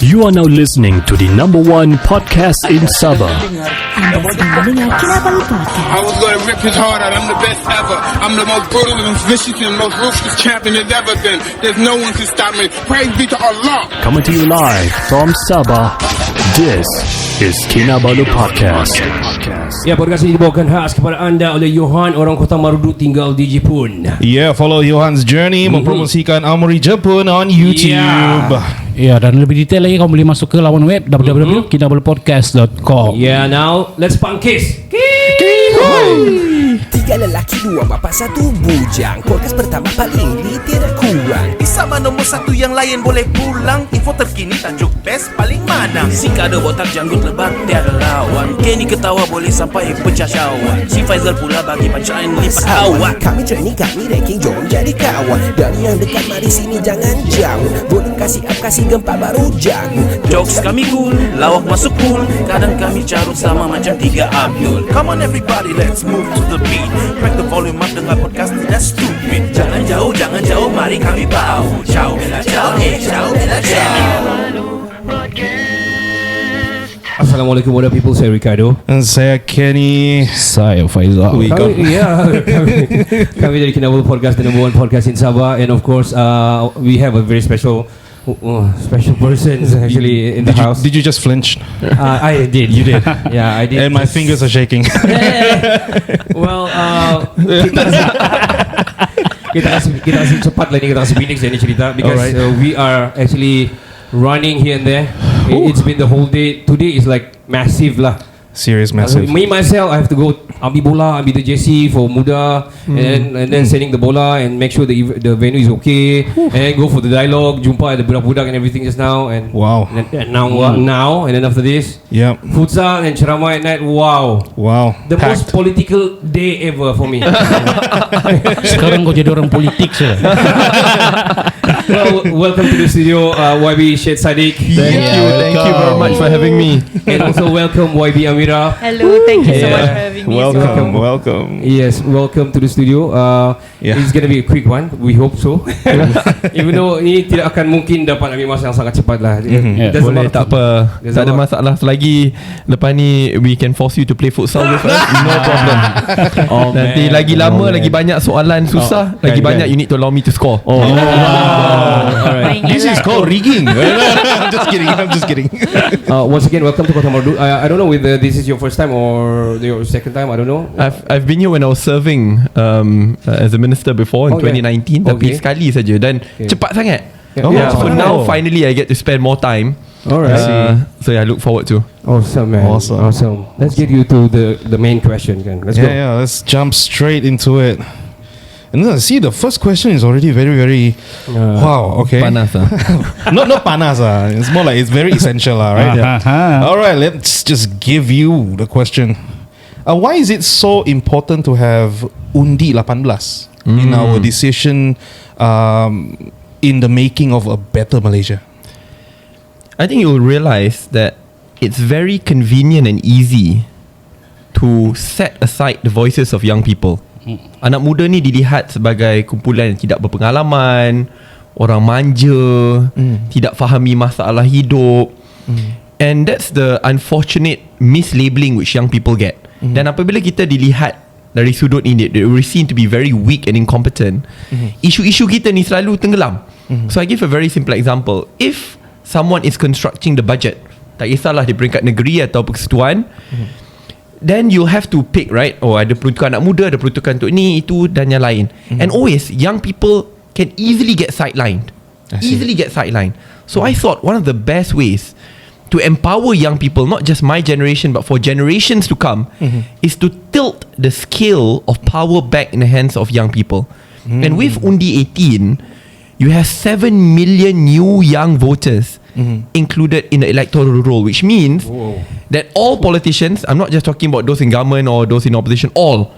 You are now listening to the #1 podcast in Sabah. Anda sedang mendengar Kinabalu Podcast. I was gonna rip his heart out. I'm the best ever. I'm the most brutal and vicious and most ruthless champion there's ever been. There's no one to stop me. Praise be to Allah. Coming to you live from Sabah. This is Kinabalu Podcast. Ya, podcast ini dibawakan khas kepada anda oleh Johan, orang Kota Marudu tinggal di Jepun. Yeah, follow Johan's journey mempromosikan Amori Jepun on YouTube. Ya, dan lebih detail lagi kamu boleh masuk ke laman web www.kinabalupodcast.com. Yeah, now let's punkis. Tiga lelaki, dua bapa, satu bujang. Podcast pertama paling tidak kurang. Sama nombor satu yang lain boleh pulang. Info terkini tajuk best paling mana. Si kado botak janggut lebat tiada lawan. Kenny ketawa boleh sampai pecah syawak. Si Faizal pula bagi punchline lipat awak. Kami training, kami ranking, jom jadi kawan. Dari yang dekat mari sini jangan jauh. Volume kasih up, kasih gempa baru jago. Jokes kami cool, lawak masuk pool. Kadang kami carut sama macam tiga Abdul. Come on everybody, let's move to the beat. Crack the volume up, dengar podcast tidak stupid. Jangan jauh, mari kami bau. Ciao, bella ciao, ciao, bella ciao. Assalamualaikum warahmatullahi people, saya Ricardo. Dan saya Kenny. Saya Faizal. Kami dari Kinabalu Podcast, the #1 podcast in Sabah. And of course, we have a very special person actually in the house. Did you just flinch? I did. You did. Yeah, I did. And my fingers are shaking. Well, kita kasih cepat lah ni, kita kasih Phoenix ni cerita because we are actually running here and there. It's been the whole day. Today is like massive lah. Serious, massive. Me myself, I have to go ambil bola, ambil the JC for muda, and then sending the bola and make sure the venue is okay, and then go for the dialogue, jumpa ada budak-budak and everything just now, and Wow. and now and then after this, Yep. futsal and ceramah at night. Wow, Wow. the most political day ever for me. Sekarang kau jadi orang politik je. Well, welcome to the studio, YB Syed Sadiq. Thank you very much for having me. And also welcome YB Amira. Hello, thank you so much for having me. Welcome. Yes, welcome to the studio. It's gonna be a quick one. We hope so. Even though ini tidak akan mungkin dapat ambil masa yang sangat cepat lah. Boleh, tak apa. Tak ada masalah. Selagi lepas ni we can force you to play futsal with us, no problem. Nanti lagi lama, lagi banyak soalan susah, lagi banyak you need to allow me to score. This is called rigging. I'm just kidding. Once again, welcome to Kota Marudu. I don't know whether this is your first time or your second time. I don't know. I've been here when I was serving as a minister before in 2019, tapi sekali saja dan cepat sangat. So now finally I get to spend more time. Alright. So I look forward to. Awesome, man. Awesome. Let's get you to the main question, kan? Let's go. Yeah, let's jump straight into it. And then see, the first question is already very, very wow. Okay, Panas lah. not panas It's more like it's very essential right? All right, let's just give you the question. Why is it so important to have Undi 18 in our decision in the making of a better Malaysia? I think you'll realize that it's very convenient and easy to set aside the voices of young people. Anak muda ni dilihat sebagai kumpulan yang tidak berpengalaman, orang manja, tidak fahami masalah hidup. And that's the unfortunate mislabeling which young people get. Dan apabila kita dilihat dari sudut ini, we're seen to be very weak and incompetent. Isu-isu kita ni selalu tenggelam. So I give a very simple example. If someone is constructing the budget, tak kisahlah di peringkat negeri atau persekutuan, then you have to pick, right? Oh, ada peruntukan anak muda, ada peruntukan untuk ni, itu dan yang lain. And always, young people can easily get sidelined. So I thought one of the best ways to empower young people, not just my generation, but for generations to come, is to tilt the scale of power back in the hands of young people. And with Undi 18, you have 7 million new young voters included in the electoral roll, which means that all politicians, I'm not just talking about those in government or those in opposition, all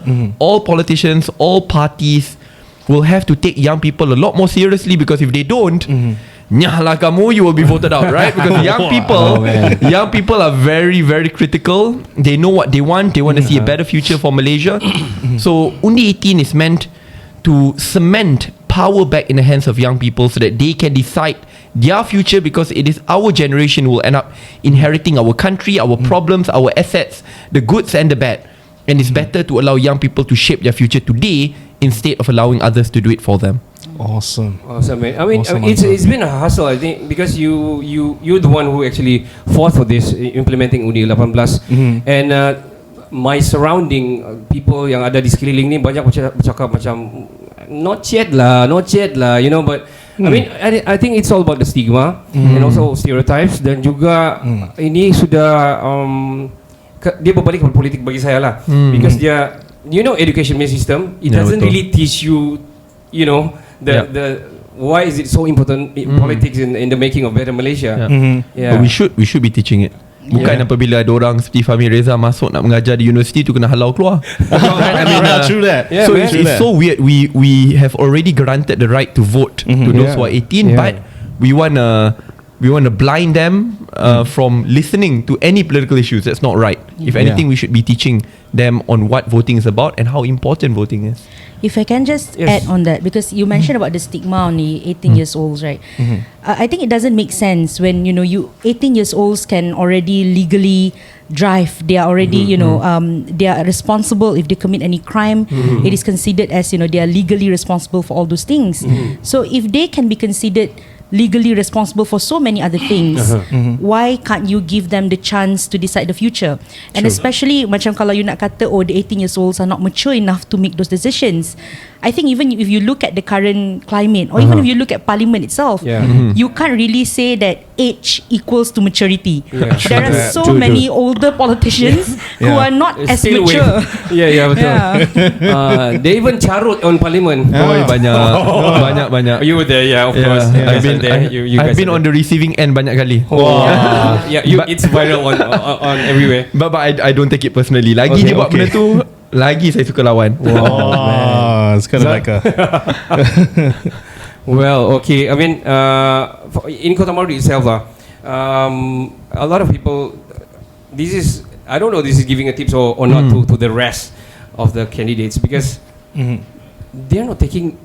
politicians, all parties will have to take young people a lot more seriously, because if they don't, nyahlah kamu, you will be voted out, right? Because young people are very, very critical. They know what they want to see a better future for Malaysia. So Undi 18 is meant to cement power back in the hands of young people so that they can decide their future, because it is our generation who will end up inheriting our country, our problems, our assets, the goods and the bad. And it's better to allow young people to shape their future today instead of allowing others to do it for them. Awesome. Awesome, man. I mean, Awesome it's answer. been a hustle, I think, because you're the one who actually fought for this, implementing Undi 18. And my surrounding people yang ada di sekeliling ni banyak bercakap macam not yet lah, you know. But I mean, I think it's all about the stigma and also stereotypes, dan juga ini sudah dia berbalik kepada politik bagi saya lah, because dia, you know, education system, it doesn't betul. really teach you, you know, the why is it so important in politics in the making of better Malaysia. But we should be teaching it. Bukan apabila ada orang seperti Fahmi Reza masuk nak mengajar di universiti tu kena halau keluar. I mean, True that. Yeah, so man. it's so weird. We have already granted the right to vote to those who are 18, but we wanna blind them from listening to any political issues. That's not right. If anything, we should be teaching them on what voting is about and how important voting is. If I can just add on that, because you mentioned about the stigma on the 18 years olds, right? I think it doesn't make sense when, you know, 18 years olds can already legally drive. They are already, you know, they are responsible if they commit any crime. It is considered as, you know, they are legally responsible for all those things. So if they can be considered legally responsible for so many other things, why can't you give them the chance to decide the future? And especially macam kalau you nak kata, oh, the 18 years olds are not mature enough to make those decisions, I think even if you look at the current climate, or even if you look at parliament itself, you can't really say that age equals to maturity. There are so many older politicians who are not as Still mature. betul. They even carut on parliament. Banyak. You were there, of course. I've been on the receiving end banyak kali. It's viral on everywhere. But I don't take it personally. Lagi dia buat benda tu, lagi saya suka lawan. It's kind of like a Well, okay. I mean, in Kota Maru itself, a lot of people. This is, I don't know. This is giving a tips or not to the rest of the candidates, because they're not taking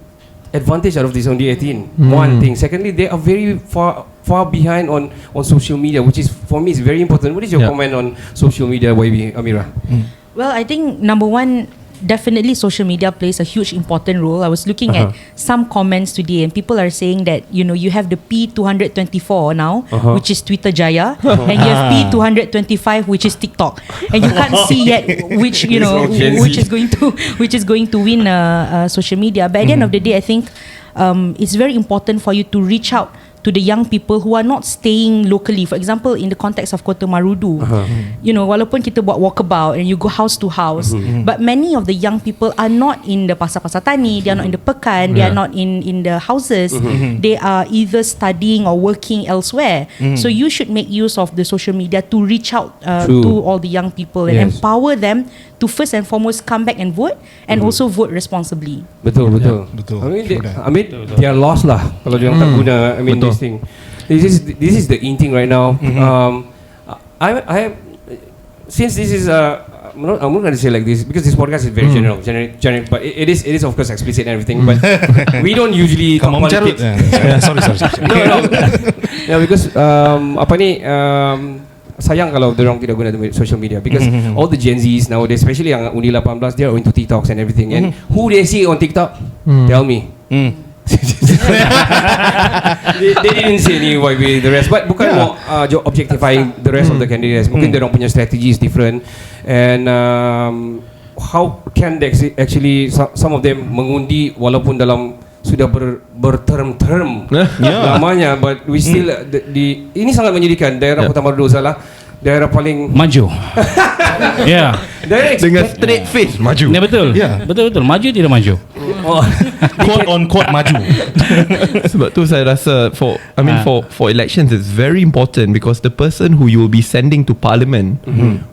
advantage out of this on the 18. One thing. Secondly, they are very far behind on social media, which is, for me, is very important. What is your comment on social media, YB, Amira? Well, I think number one, definitely social media plays a huge important role. I was looking at some comments today, and people are saying that, you know, you have the P224 now, which is Twitter Jaya, and you have P225, which is TikTok, and you can't see yet which, you know, which is going to win social media. But at the end of the day, I think it's very important for you to reach out to the young people who are not staying locally. For example, in the context of Kota Marudu, you know, walaupun kita buat walkabout and you go house to house, but many of the young people are not in the pasar-pasar tani, they are not in the pekan, they are not in the houses, they are either studying or working elsewhere. So you should make use of the social media to reach out to all the young people and empower them to first and foremost come back and vote, and also vote responsibly. Betul. I mean, they are lost lah kalau dia tak guna. I mean, this thing. This is the in thing right now. I since this is I'm not going to say like this, because this podcast is very general, but it is of course explicit and everything. But we don't usually talk politics. Sorry. No. Yeah, because apa ni? Sayang kalau orang tidak guna social media, because all the Gen Zs nowadays, especially yang Undi 18, they are into TikToks and everything. And who they see on TikTok? Tell me. They didn't say any why we the rest, but bukan mau objectifying the rest of the candidates. Mungkin dia orang punya strategy is different, and how can they actually some of them mengundi walaupun dalam sudah berterm lamanya, but we still ini sangat menyedihkan. Daerah Kota Marudu salah daerah paling maju. Dengan straight face maju. Ya, betul. Betul. Maju tidak maju. Quote on quote maju. Sebab tu saya rasa for elections it's very important, because the person who you will be sending to parliament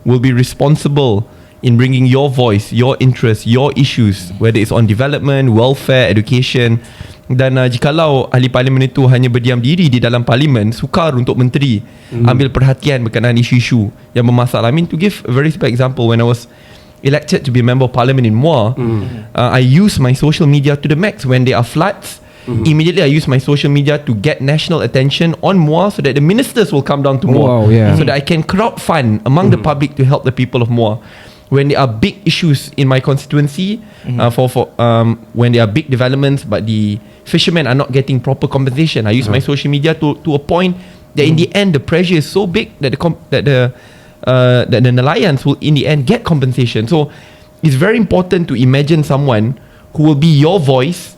will be responsible in bringing your voice, your interests, your issues, whether it's on development, welfare, education. Dan jikalau ahli parlimen itu hanya berdiam diri di dalam parlimen, sukar untuk menteri ambil perhatian berkenaan isu-isu yang bermasalah. I mean, to give a very simple example, when I was elected to be a member of parliament in Muar, I use my social media to the max. When there are floods, Immediately I use my social media to get national attention on Muar, so that the ministers will come down to Muar, Wow, yeah. so that I can crowdfund among the public to help the people of Muar. When there are big issues in my constituency, when there are big developments but the fishermen are not getting proper compensation, I use my social media to a point that in the end the pressure is so big that the Nelayans will in the end get compensation. So it's very important to imagine someone who will be your voice,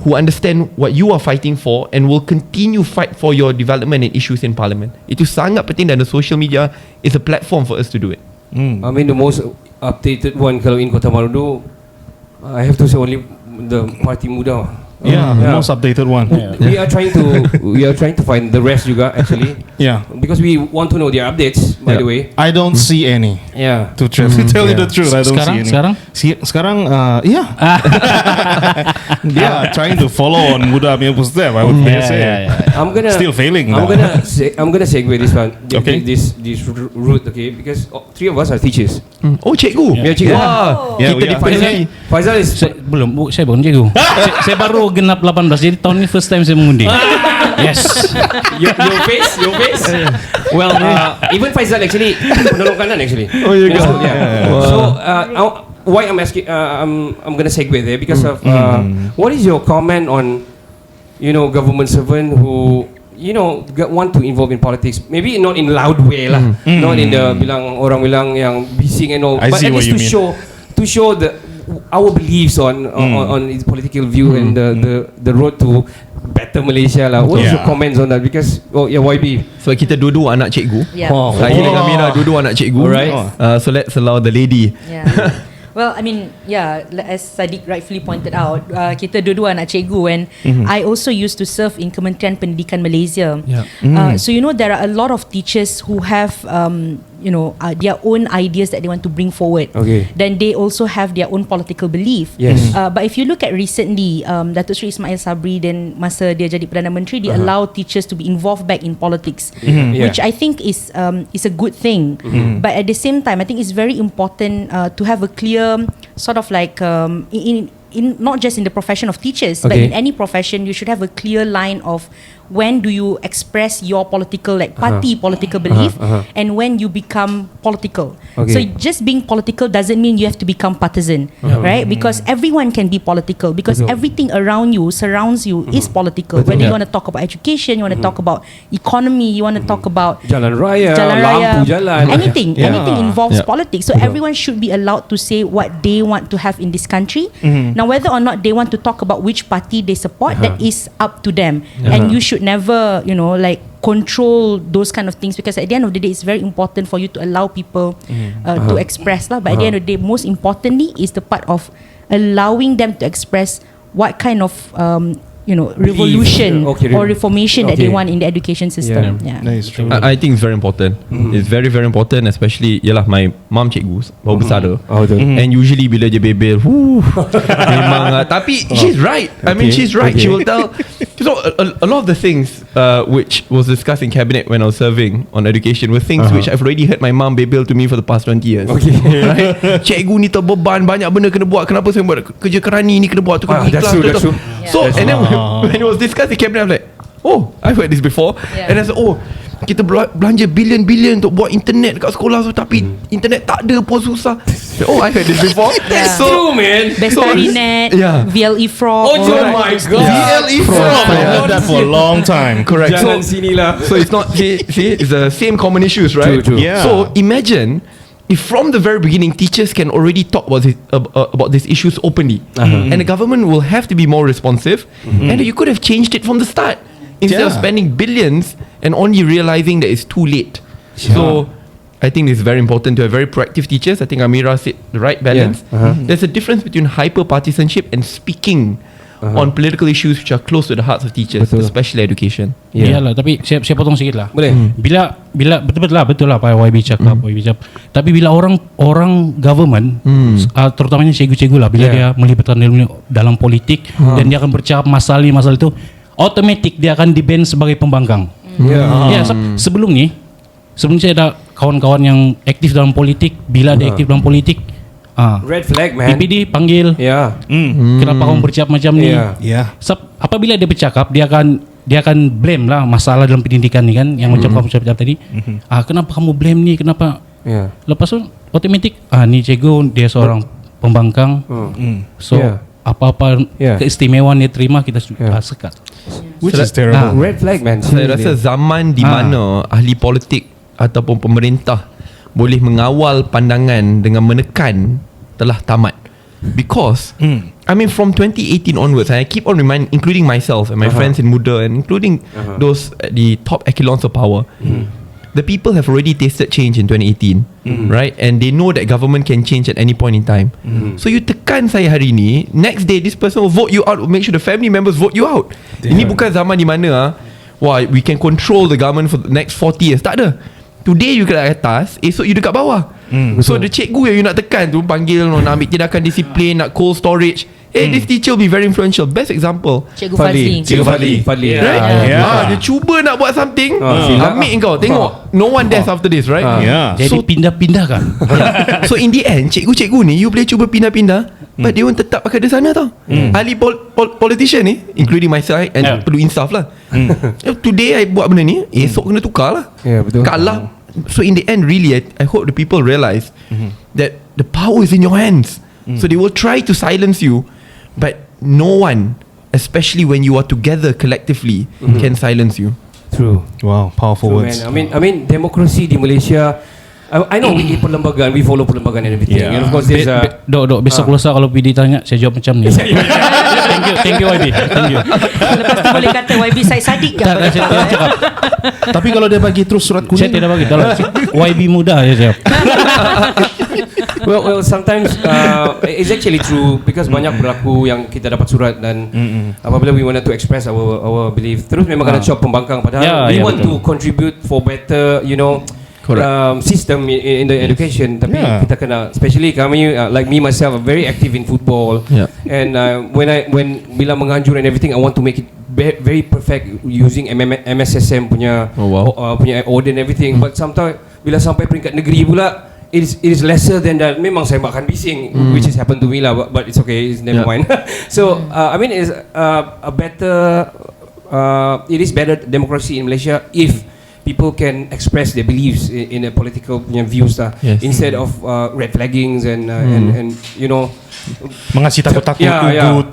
who understand what you are fighting for and will continue fight for your development and issues in parliament. Itu sangat penting dan the social media is a platform for us to do it. I mean the most updated one kalau in Kota Marudu, I have to say only the Parti Muda. Yeah, the most updated one. We are trying to find the rest juga actually. Yeah. Because we want to know their updates. By the way, I don't see any. yeah. To tell you the truth, I don't see any. Sekarang, yeah. They are trying to follow on Muda punya footstep, I would say. I'm gonna Still failing. I'm gonna segue this one. Okay. This route, okay? Because three of us are teachers. Oh, cikgu. Yeah, cikgu. Wah, Yeah, kita we are. dipengaruhi. Faizal is Saya bukan cikgu. Saya baru genap 18, jadi tahun ni first time saya mengundi. Yes. your face. Well, even Faizal actually penolong kanan actually. Oh, you go. Yeah. Wow. So why I'm asking, I'm gonna segue there because of what is your comment on government servant who want to involve in politics? Maybe not in loud way lah, not in the orang bilang yang bising and all, I but see at what least you mean. to show our beliefs on its political view and the road to better Malaysia lah. What is your comments on that? Because YB. So kita dua-dua anak cikgu. Yeah. Saya dengan Amira dua-dua anak cikgu. Alright. So let's allow the lady. Yeah. Well, I mean, yeah, as Sadiq rightfully pointed out, kita dua-dua anak cikgu, and I also used to serve in Kementerian Pendidikan Malaysia. So there are a lot of teachers who have their own ideas that they want to bring forward. Okay. Then they also have their own political belief. Yes. But if you look at recently, Datuk Seri Ismail Sabri dan masa dia jadi Perdana Menteri, they allow teachers to be involved back in politics, which I think is a good thing. But at the same time, I think it's very important to have a clear sort of like in not just in the profession of teachers, but in any profession, you should have a clear line of when do you express your political party political belief and when you become political. So just being political doesn't mean you have to become partisan, right? Because everyone can be political, because everything around you, surrounds you, is political. Whether you want to talk about education, you want to talk about economy, you want to talk about Jalan raya, lampu jalan, anything involves politics. So everyone should be allowed to say what they want to have in this country. Now whether or not they want to talk about which party they support, that is up to them, and you should never control those kind of things, because at the end of the day, it's very important for you to allow people to express lah. But at the end of the day, most importantly is the part of allowing them to express what kind of revolution or reformation that they want in the education system. Yeah. That is true. I think it's very important. It's very very important, especially my mom cikgu baru besar and usually bila dia bebel memang tapi she's right. I mean she's right. She will tell. So a lot of the things which was discussed in cabinet when I was serving on education were things which I've already heard my mom bebel to me for the past 20 years. Right? Cikgu ni terbeban, banyak benda kena buat. Kenapa saya buat kerja kerani ni kena buat tu kena that's true. So and then when it was discussed in cabinet, I'm like, oh, I've heard this before. And I said, oh, kita belanja bilion-bilion untuk buat internet dekat sekolah tu, tapi internet tak ada pun susah. Oh, I heard this before. That's true, man. Bestarinet, VLE Frog. Oh my god. VLE Frog. I heard that for a long time. Correct. Jangan sini lah. So it's not, see, it's the same common issues, right? True. Yeah. So imagine if from the very beginning teachers can already talk about these issues openly, and the government will have to be more responsive, and you could have changed it from the start instead of spending billions and only realizing that it's too late. So I think it's very important to have very proactive teachers. I think Amira said the right balance. There's a difference between hyper partisanship and speaking on political issues which are close to the hearts of teachers, especially education. Iyalah, tapi saya potong sikit lah. Boleh. Bila betul lah Pak YB cakap, tapi bila orang government, terutamanya cikgu-cikgu lah, bila dia melibatkan dalam politik dan dia akan bercakap masalah itu, automatik dia akan di-ban sebagai pembangkang. Sebelum saya ada kawan-kawan yang aktif dalam politik, bila dia aktif dalam politik, Red flag, man. DPD panggil. Yeah. Kenapa kamu bercakap macam ni? Yeah. Yeah. Apabila dia bercakap, dia akan blame lah masalah dalam pendidikan ni kan, yang macam kamu cakap tadi. Kenapa kamu blame ni? Kenapa? Yeah. Lepas tu automatik ni cikgu dia seorang pembangkang. So Yeah. apa-apa keistimewaan dia terima kita sekat. Which is terrible. Red flag, man. Saya rasa zaman di mana ahli politik ataupun pemerintah boleh mengawal pandangan dengan menekan telah tamat. Because I mean from 2018 onwards, I keep on including myself and my friends in Muda and including those at the top echelons of power. The people have already tasted change in 2018, right? And they know that government can change at any point in time. So you tekan saya hari ni, next day this person will vote you out, will make sure the family members vote you out. Ini bukan zaman di mana wah, we can control the government for the next 40 years. Tak ada. Today you dekat atas, esok you dekat bawah. So the cikgu yang you nak tekan tu, panggil nak ambil tindakan disiplin, nak cold storage. This teacher will be very influential. Best example, Cikgu Fazli. Cikgu Fadli. right? Yeah. Dia cuba nak buat something, ambil kau. Tengok, no one dares after this, right? Yeah. Jadi pindah-pindah kan. So in the end, cikgu-cikgu ni, you boleh cuba pindah-pindah, but dia pun tetap pakai di sana tau. Ahli politician ni, including myself, and perlu insaf lah. Today I buat benda ni, esok kena tukar lah. Ya, betul. Kalah. So in the end, really, I hope the people realise that the power is in your hands. So they will try to silence you, but no one, especially when you are together collectively, can silence you. True. Wow, powerful True, words. man. I mean, democracy di Malaysia. I know we perlembagaan, we follow perlembagaan and everything. Yeah. And of course, there's Dok, besok lusa kalau PD tanya, saya jawab macam ni. Thank you YB. Thank you. Lepas tu boleh kata YB Syed Saddiq ke apa? Saya cakap. Tapi kalau dia bagi terus surat Saya kuning, tidak bagi. Dalam YB muda saya jawab. well, sometimes it's actually true because banyak berlaku yang kita dapat surat dan apabila we wanted to express our belief, terus memang kena cop pembangkang. Padahal we want to contribute for better, system in the education. Tapi kita kena, especially kami like me myself, very active in football. And when bila menganjur and everything, I want to make it very perfect using MSSM punya punya order and everything. But sometimes bila sampai peringkat negeri pula, it is lesser than that. Memang saya makan bising, which has happened to me lah, but it's okay, it's never mind. So I mean, it's a better it is better democracy in Malaysia if people can express their beliefs in a political views lah, instead of red flaggings and mengasih takut-takut, ugut.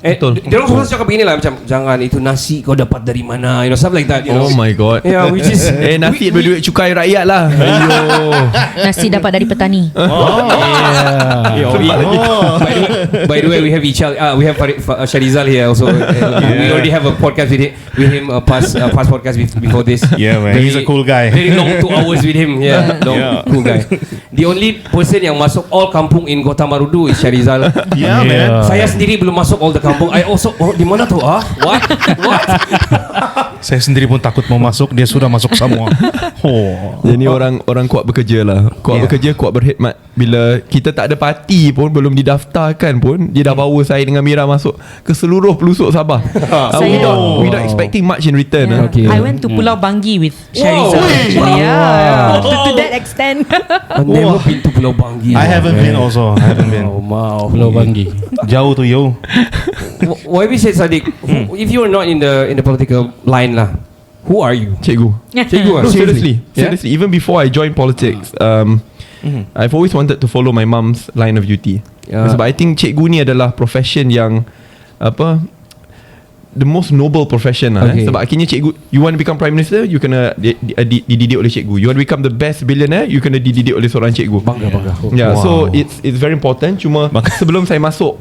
Dia orang selalu cakap begini lah, macam jangan itu nasi kau dapat dari mana, stuff like that. Oh my god. Yeah, which is nasi berduit cukai rakyat lah. Nasi dapat dari petani. By the way, we have we have Sharizal here also. We already have a podcast with him, past podcast before this. Yeah, man. He's a cool guy. Very long 2 hours with him. Cool guy. The only person yang masuk all kampung in Kota Marudu is Sharizal. Yeah, man. Saya sendiri belum masuk all the kampung. I also di mana tu? What? Saya sendiri pun takut mau masuk, dia sudah masuk semua. Jadi orang kuat bekerja lah. Kuat bekerja, kuat berkhidmat. Bila kita tak ada parti pun, belum didaftarkan pun, dia dah bawa saya dengan Mira masuk ke seluruh pelosok Sabah. Without expecting much in return. I went to Pulau Banggi with Sharizal actually. To that extent. I've never been to Pulau Banggi. I haven't been also. I haven't been. Wow. Pulau Banggi. Jauh tu yo. YB said Saddiq, if you're not in the political line lah, who are you? Cikgu. Cikgu. No, seriously. Even before I joined politics, I've always wanted to follow my mum's line of duty. Sebab I think cikgu ni adalah profession yang the most noble profession lah. Sebab akhirnya cikgu, you want to become prime minister, you kena dididik oleh cikgu. You want to become the best billionaire, you kena dididik oleh seorang cikgu. Bangga. So it's very important. Cuma sebelum saya masuk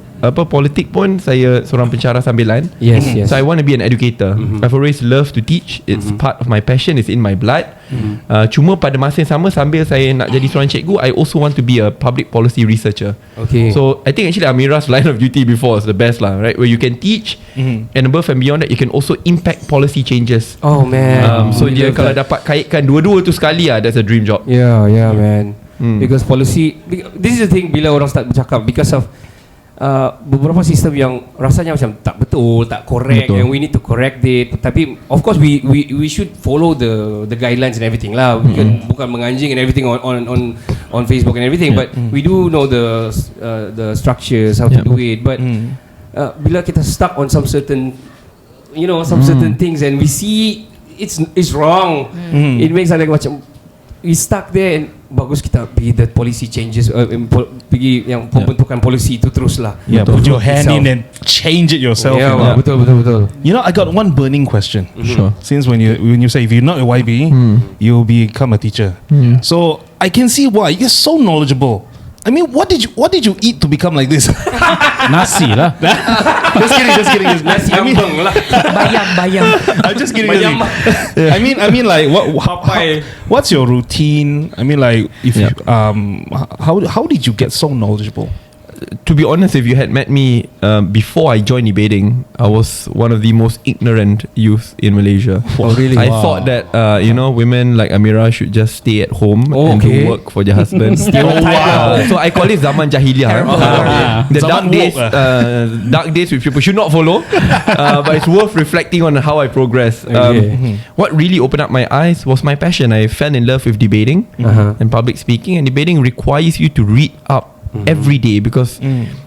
politik pun, saya seorang pensyarah sambilan. Yes. So I want to be an educator. I've always loved to teach. It's part of my passion. It's in my blood. Cuma pada masa yang sama, sambil saya nak jadi seorang cikgu, I also want to be a public policy researcher. Okay. So I think actually Amira's line of duty before is the best lah, right? Where you can teach, and above and beyond that, you can also impact policy changes. Oh man. So dia kalau dapat kaitkan dua-dua tu sekali, that's a dream job. Yeah, man. Because policy, this is the thing bila orang start bercakap, because of beberapa sistem yang rasanya macam tak betul, tak correct, and we need to correct it. Tapi of course we should follow the guidelines and everything lah. Bukan menganjing and everything on on Facebook and everything, but we do know the structures, how to do it. But bila kita stuck on some certain, some certain things, and we see it's wrong, it makes us like macam we stuck there, and bagus kita pergi the policy changes, pergi yang pembentukan policy itu terus lah. Yeah, put your hand in and change it yourself. Yeah, betul. I got one burning question. Sure. Since when you say if you're not a YB, you'll become a teacher. So I can see why you're so knowledgeable. I mean, what did you eat to become like this? Nasi lah. Just kidding. Nasi ambeng lah. Bayam. I'm just kidding. I mean, like, what's your routine? I mean, like, if how did you get so knowledgeable? To be honest, if you had met me before I joined debating, I was one of the most ignorant youth in Malaysia. Oh, really? I thought that women like Amira should just stay at home and do work for their husbands. So I call it Zaman Jahiliah. The dark days which people should not follow. But it's worth reflecting on how I progressed. What really opened up my eyes was my passion. I fell in love with debating and public speaking, and debating requires you to read up every day, because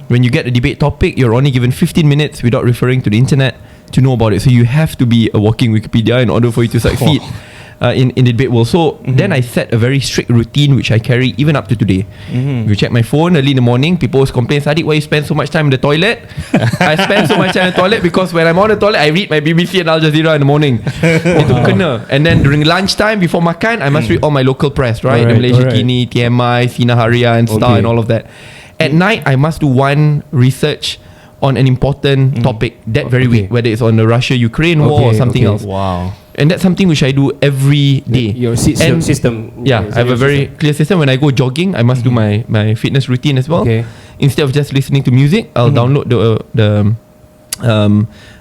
when you get a debate topic, you're only given 15 minutes without referring to the internet to know about it. So you have to be a walking Wikipedia in order for you to succeed in the debate world. So then I set a very strict routine which I carry even up to today. You check my phone early in the morning, people always complain, Sadiq, why you spend so much time in the toilet? I spend so much time in the toilet because when I'm on the toilet, I read my BBC and Al Jazeera in the morning. Itu kena. And then during lunchtime, before makan, I must read all my local press, right? The Malaysia Kini, TMI, Sinar Harian, Star and all of that. At night, I must do one research on an important topic that very week, whether it's on the Russia-Ukraine war or something else. Wow. And that's something which I do every day. Your system. Yeah, I have a very clear system. When I go jogging, I must do my fitness routine as well. Instead of just listening to music, I'll download the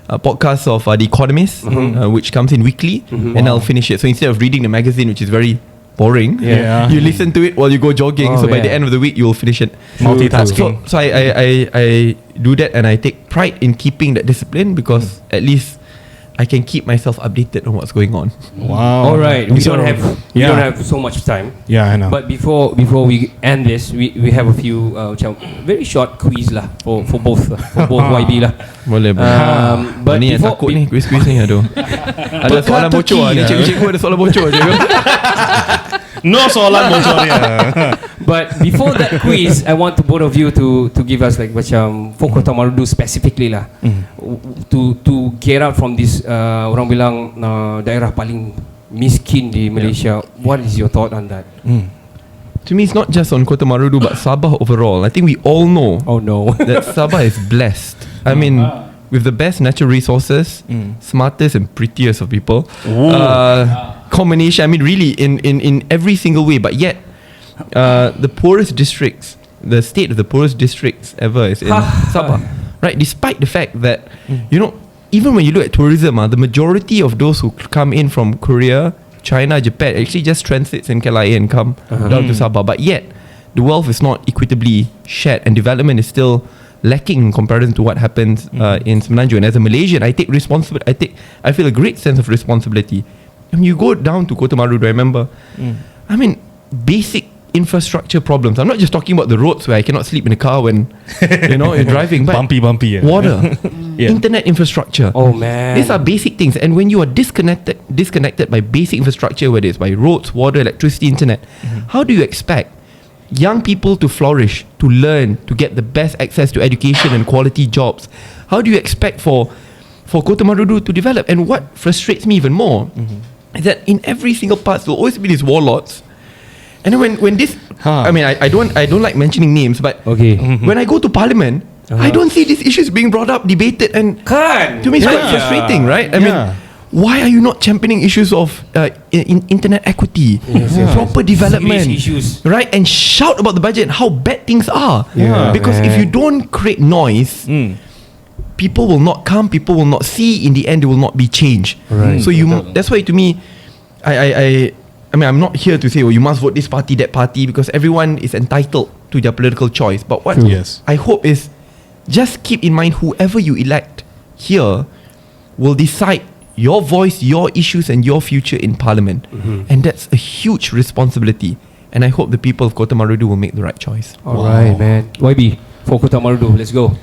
podcast of The Economist, which comes in weekly, and I'll finish it. So instead of reading the magazine, which is very boring, you listen to it while you go jogging. So by the end of the week, you will finish it. Multitasking. So I do that, and I take pride in keeping that discipline, because at least I can keep myself updated on what's going on. Wow. All right. We don't have so much time. Yeah, I know. But before we end this, we have a few very short quiz lah for both YB lah. Boleh. But ni yang takut ni quiz ni aduh. Ada soalan bocor ni. Cikgu ada soalan bocor je. No soalan bocor dia. But before that quiz, I want both of you to give us like macam for Kota Marudu specifically lah, to get out from this orang bilang daerah paling miskin di Malaysia. What is your thought on that? To me, it's not just on Kota Marudu, but Sabah overall. I think we all know that Sabah is blessed. I mean, with the best natural resources, smartest and prettiest of people, combination. I mean, really, in every single way. But yet, the poorest districts, the state of the poorest districts ever is in Sabah, right? Despite the fact that even when you look at tourism, the majority of those who come in from Korea, China, Japan actually just transits in KLIA and come down to Sabah. But yet, the wealth is not equitably shared, and development is still lacking in comparison to what happens in Semenanjung. And as a Malaysian, I take responsibility. I feel a great sense of responsibility. When you go down to Kota Marudu, I remember, I mean, basic infrastructure problems. I'm not just talking about the roads where I cannot sleep in the car when you're driving, but bumpy. Yeah. Water, internet infrastructure. Oh man, these are basic things. And when you are disconnected by basic infrastructure, whether it's by roads, water, electricity, internet, how do you expect young people to flourish, to learn, to get the best access to education and quality jobs? How do you expect for Kota Marudu to develop? And what frustrates me even more is that in every single part there will always be these warlords. And then when this, I mean, I don't like mentioning names, but when I go to Parliament, I don't see these issues being brought up, debated, and to me it's quite frustrating, right? I mean, why are you not championing issues of internet equity, proper development, right? And shout about the budget and how bad things are. Because if you don't create noise, people will not come, people will not see. In the end, there will not be change. So that's why, to me, I mean, I'm not here to say, you must vote this party, that party, because everyone is entitled to their political choice. But what I hope is, just keep in mind, whoever you elect here will decide your voice, your issues, and your future in Parliament. And that's a huge responsibility. And I hope the people of Kota Marudu will make the right choice. Alright, man. YB, for Kota Marudu, let's go.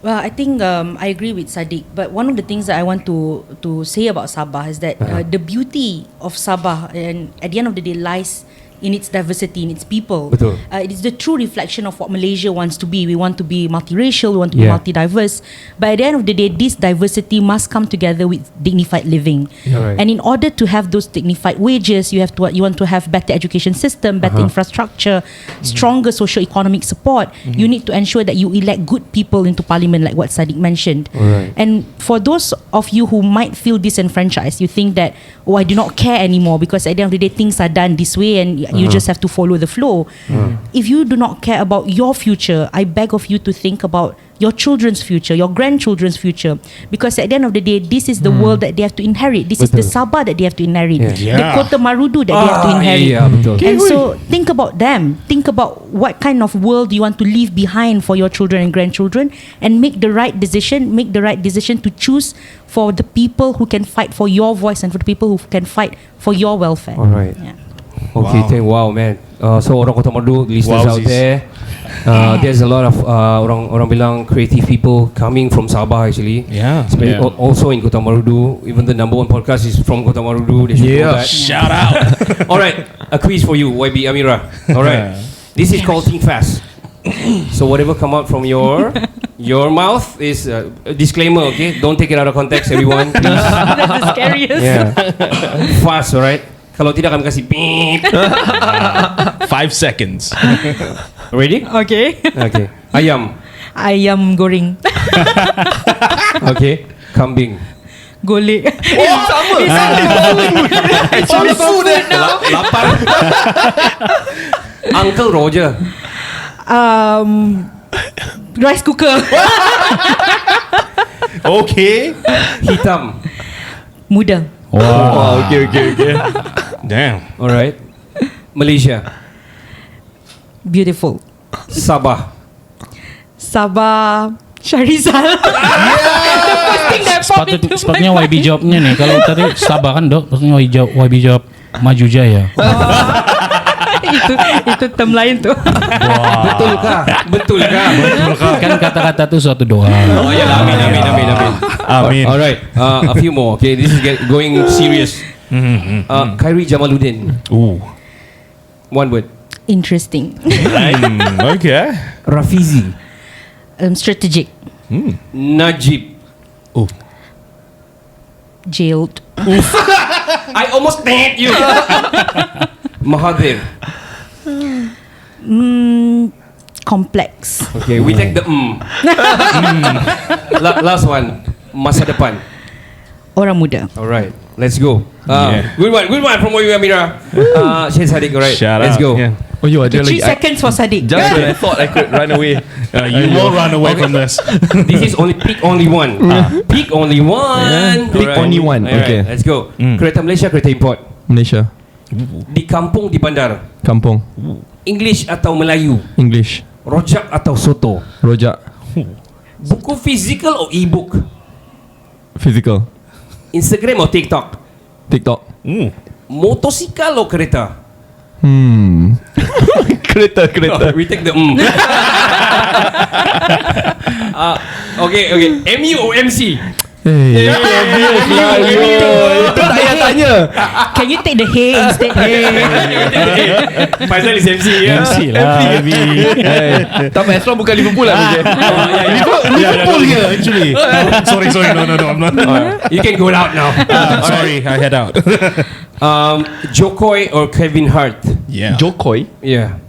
Well, I think I agree with Sadiq. But one of the things that I want to say about Sabah is that the beauty of Sabah, and at the end of the day, lies in its diversity, in its people. Betul. It is the true reflection of what Malaysia wants to be. We want to be multiracial, we want to be Yeah. multi-diverse. But at the end of the day, this diversity must come together with dignified living. Yeah, right. And in order to have those dignified wages, you want to have better education system, better infrastructure, stronger socio-economic support. You need to ensure that you elect good people into parliament, like what Sadiq mentioned. Alright. And for those of you who might feel disenfranchised, you think that, oh, I do not care anymore because at the end of the day, things are done this way and you just have to follow the flow. If you do not care about your future, I beg of you to think about your children's future, your grandchildren's future, because at the end of the day, this is the world that they have to inherit. This is the Sabah that they have to inherit, the Kota Marudu that they have to inherit. betul. And so think about them. Think about what kind of world you want to leave behind for your children and grandchildren, and make the right decision. Make the right decision to choose for the people who can fight for your voice and for the people who can fight for your welfare. Alright. Yeah. Okay, wow, man. So orang Kota Marudu, listeners out Wowsies. there, there's a lot of orang bilang creative people coming from Sabah actually. Yeah. Also in Kota Marudu. Even the number one podcast is from Kota Marudu. They should know that. Shout out. Alright, a quiz for you, YB Amira. Alright, this is called Think Fast. So whatever come out from your mouth is a disclaimer, okay? Don't take it out of context, everyone. Please. That's the scariest. Yeah. Fast, alright? Kalau tidak kami kasih beep. 5 seconds. Ready? Okay. Okay. Ayam. Ayam goreng. Okay. Kambing. Golek. It's all food Lapar. Uncle Roger. Rice cooker. Okay. Hitam. Muda. Wow, okay. Damn. Alright. Malaysia. Beautiful. Sabah. Sabah. Sharizal. The first thing that popped into my Sepatutnya YB jawabnya nih. Kalau tadi Sabah kan dok, maksudnya YB jawab Maju Jaya. itu term lain tu. Betul kah? Kan kata-kata tu suatu doa. Oh ya, amin. Amin. Alright. A few more. Okay, this is going serious. Khairi Jamaluddin. Ooh. One word. Interesting. Okay. Rafizi. Strategic. Najib. Jailed. I almost named you. Mahathir. Complex. Okay, we take the Last one. Masa depan. Orang muda. Alright, let's go. Yeah. Good one from you, Amira. Syed Sadiq, alright. Shout Let's out. go. Yeah. Oh, you are 3 seconds for Sadiq. Just when I thought I could run away. You won't run away from this. This is pick only one. Pick only one. Pick only one, Alright, okay. let's go. Kereta Malaysia, kereta import. Malaysia. Di kampung, di bandar. Kampung. English atau Melayu? English. Rojak atau soto? Rojak. Buku physical or e-book? Physical. Instagram or TikTok? TikTok. Motosikal or kereta? Kereta. We take the Okay. MU or MC? Hey. Itu tak payah tanya. Can you take the hay instead? Faizal is MC, ya? MC lah. Tak apa, as long bukan Liverpool lah. Liverpool here, actually. Sorry. No, I'm not. You can go out now. Sorry, I head out. Jokowi or Kevin Hart? Yeah. Jokoi. Yeah.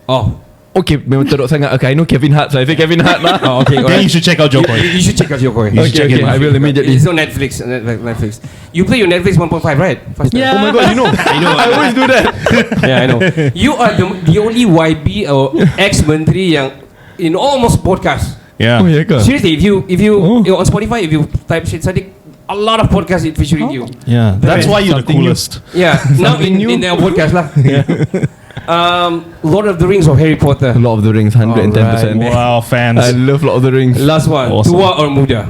Oh. Okay, memang teruk sangat. Okay, I know Kevin Hart, so I say Kevin Hart lah. Oh, okay. Then you should check out Jokowi. You should check out Jokowi. You should check him out. I will immediately. It's on Netflix. You play your Netflix 1.5, right? Yeah. Oh my god, you know. I always do that. Yeah, I know. You are the only YB or ex-menteri yang in almost podcast. Yeah. Oh, ya ke? Seriously, if you on Spotify, if you type Syed Sadiq, a lot of podcasts featuring you. Yeah. That's why you're the Something new. coolest. Yeah. Now Something new. in their podcast lah. Lord of the Rings or Harry Potter? Lord of the Rings, 110%. Wow, fans. I love Lord of the Rings. Last one. Awesome. Tua or muda?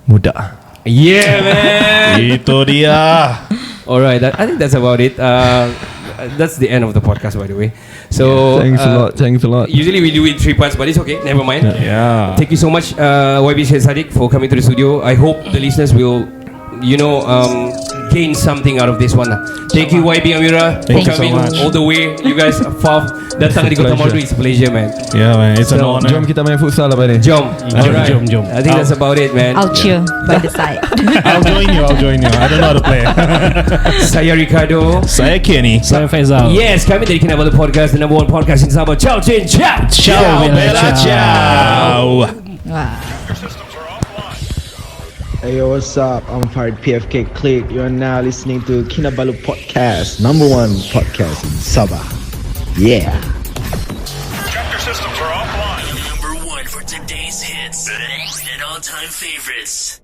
Muda. Yeah, man. Itu dia. Alright, I think that's about it. That's the end of the podcast, by the way. So Thanks a lot. Usually we do it 3 parts, but it's okay. Never mind. Yeah. Thank you so much, YB Syed Saddiq, for coming to the studio. I hope the listeners will, gain something out of this one. Thank you, YB Amira, for Thank you so coming much. all the way. You guys far datang di Kota Maru. It's a pleasure, man. Yeah, man. It's an honor. Jom kita main futsal apa ni? Jom. Alright. jom. I think that's about it, man. I'll cheer by the side. I'll join you. I don't know how to play. Saya Ricardo. Saya Kenny. Saya Faizal. Yes, kami dari Kinabalu Podcast, the number one podcast in Sabah. Ciao, Chin, ciao. Ciao, Bella, ciao. Wow. Hey yo, what's up? I'm Farid PFK Click. You're now listening to Kinabalu Podcast, number one podcast in Sabah. Yeah. Chapter systems are offline. Number one for today's hits and all-time favorites.